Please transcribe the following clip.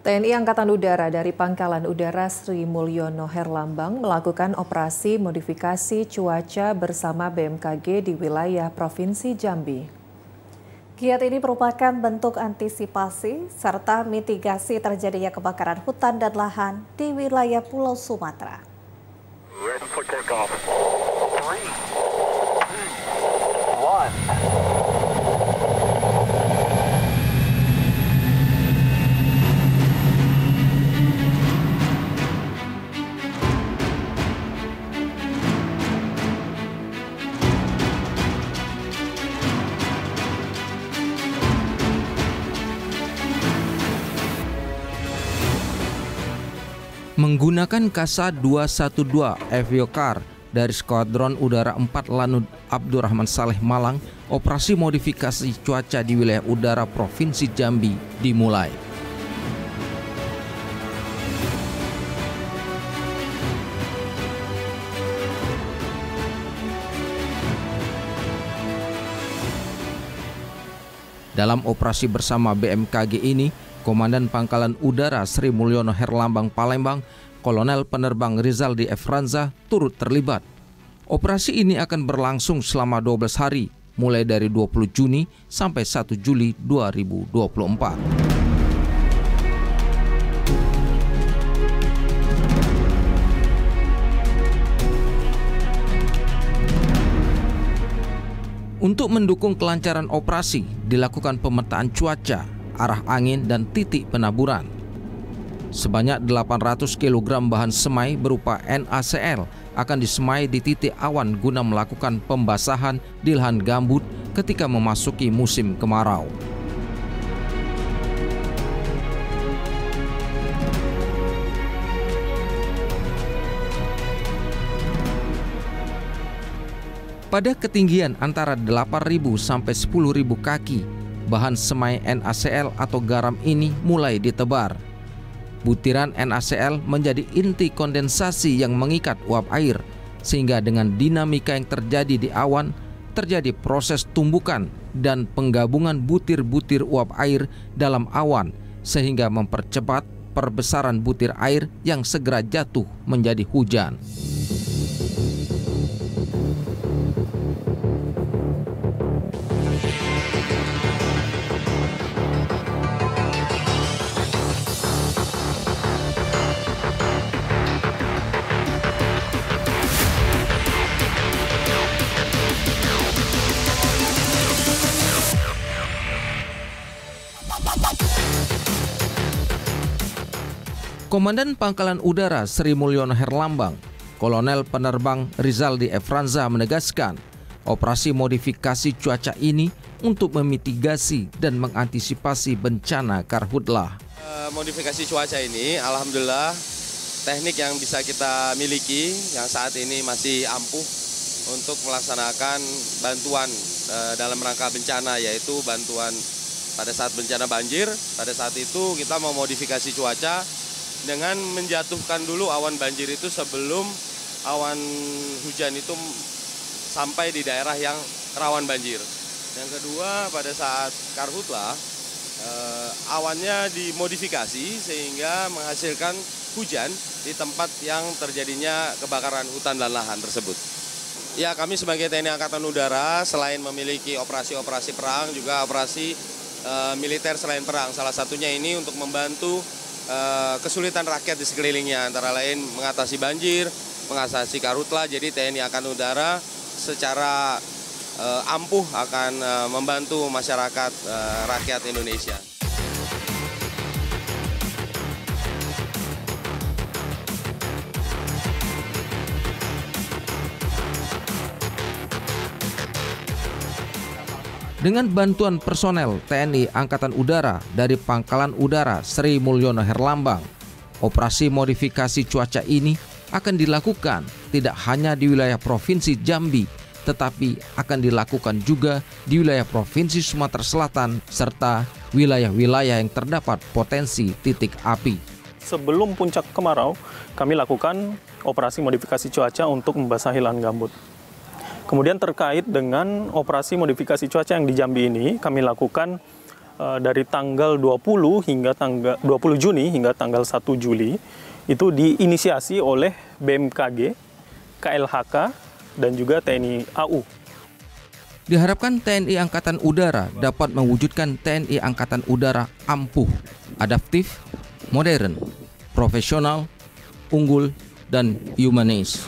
TNI Angkatan Udara dari Pangkalan Udara Sri Mulyono Herlambang melakukan operasi modifikasi cuaca bersama BMKG di wilayah Provinsi Jambi. Giat ini merupakan bentuk antisipasi serta mitigasi terjadinya kebakaran hutan dan lahan di wilayah Pulau Sumatera. Menggunakan Kasa 212 Aviokar dari Skuadron Udara 4 Lanut Abdurrahman Saleh Malang, operasi modifikasi cuaca di wilayah udara Provinsi Jambi dimulai. Dalam operasi bersama BMKG ini, Komandan Pangkalan Udara Sri Mulyono Herlambang Palembang, Kolonel Penerbang Rizaldi Efranza turut terlibat. Operasi ini akan berlangsung selama 12 hari, mulai dari 20 Juni sampai 1 Juli 2024. Untuk mendukung kelancaran operasi, dilakukan pemetaan cuaca, arah angin, dan titik penaburan. Sebanyak 800 kg bahan semai berupa NaCl akan disemai di titik awan guna melakukan pembasahan di lahan gambut ketika memasuki musim kemarau. Pada ketinggian antara 8.000 sampai 10.000 kaki, bahan semai NaCl atau garam ini mulai ditebar. Butiran NaCl menjadi inti kondensasi yang mengikat uap air, sehingga dengan dinamika yang terjadi di awan, terjadi proses tumbukan dan penggabungan butir-butir uap air dalam awan, sehingga mempercepat perbesaran butir air yang segera jatuh menjadi hujan. Komandan Pangkalan Udara Sri Mulyono Herlambang, Kolonel Penerbang Rizaldi Efranza menegaskan, operasi modifikasi cuaca ini untuk memitigasi dan mengantisipasi bencana karhutlah. Modifikasi cuaca ini, alhamdulillah, teknik yang bisa kita miliki yang saat ini masih ampuh untuk melaksanakan bantuan dalam rangka bencana, yaitu bantuan pada saat bencana banjir. Pada saat itu kita memodifikasi cuaca dengan menjatuhkan dulu awan banjir itu sebelum awan hujan itu sampai di daerah yang rawan banjir. Yang kedua, pada saat karhutlah, awannya dimodifikasi sehingga menghasilkan hujan di tempat yang terjadinya kebakaran hutan dan lahan tersebut. Ya, kami sebagai TNI Angkatan Udara selain memiliki operasi-operasi perang, juga operasi militer selain perang. Salah satunya ini untuk membantu kesulitan rakyat di sekelilingnya, antara lain mengatasi banjir, mengatasi karhutlah. Jadi TNI Angkatan Udara secara ampuh akan membantu masyarakat rakyat Indonesia. Dengan bantuan personel TNI Angkatan Udara dari Pangkalan Udara Sri Mulyono Herlambang, operasi modifikasi cuaca ini akan dilakukan tidak hanya di wilayah Provinsi Jambi, tetapi akan dilakukan juga di wilayah Provinsi Sumatera Selatan serta wilayah-wilayah yang terdapat potensi titik api. Sebelum puncak kemarau, kami lakukan operasi modifikasi cuaca untuk membasahi lahan gambut. Kemudian terkait dengan operasi modifikasi cuaca yang di Jambi ini, kami lakukan dari tanggal 20 Juni hingga tanggal 1 Juli itu diinisiasi oleh BMKG, KLHK, dan juga TNI AU. Diharapkan TNI Angkatan Udara dapat mewujudkan TNI Angkatan Udara ampuh, adaptif, modern, profesional, unggul, dan humanis.